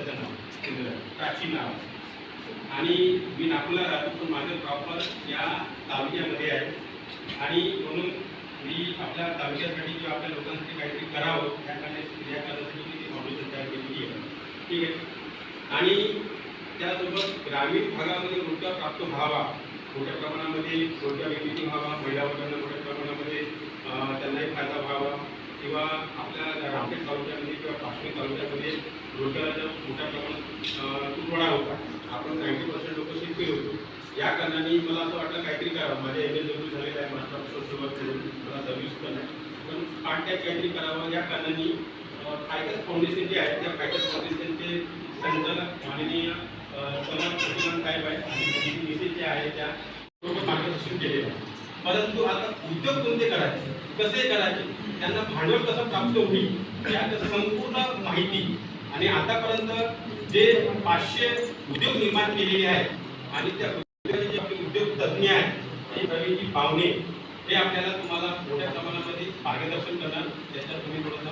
तालुक्याचं नाव प्राचीन नाव आणि मी नागपूरला राहतो पण माझं प्रॉपर या तालुक्यामध्ये आहे आणि म्हणून मी आपल्या तालुक्यासाठी किंवा आपल्या लोकांसाठी काहीतरी करावं या कारणासाठी मी ती फाउंडेशन तयार केलेली आहे. ठीक आहे. आणि त्यासोबत ग्रामीण भागामध्ये रोजगार प्राप्त व्हावा, मोठ्या प्रमाणामध्ये रोजगार निर्मिती व्हावा, महिला वर्गांना मोठ्या प्रमाणामध्ये त्यांनाही फायदा व्हावा किंवा आपल्या रामटेक तालुक्यामध्ये किंवा पाचवी तालुक्यामध्ये रोजगाराचा मोठ्या प्रमाणात तुटवडा होता. आपण 90% लोक शेतकरी होतो. या कारणाने मला असं वाटलं काहीतरी करावं. माझ्या MSW झालेलं आहे, मास्टर सोशल करून मला सर्व्हिस पण आहे, पण पार्ट टाईम काहीतरी करावं या कारणाने फायकस फाउंडेशन जे आहे त्या फायकस फाउंडेशनचे संचालक माननीय समान साहेब आहे आणि मिसेस जे आहे त्या सोबत मार्गदर्शन केलेलं आहे. परंतु आता उद्योग कोणते करायचे, कसे करायचे, त्यांना भांडवल कसं प्राप्त होईल याचं संपूर्ण माहिती आणि आतापर्यंत जे 500 उद्योग निर्माण केलेले आहेत आणि त्या उद्योगाचे जे आपले उद्योग तज्ज्ञ आहेत ते प्रवीणजी पावणे हे आपल्याला तुम्हाला मोठ्या प्रमाणामध्ये मार्गदर्शन करणार. त्याच्यात तुम्ही थोडासा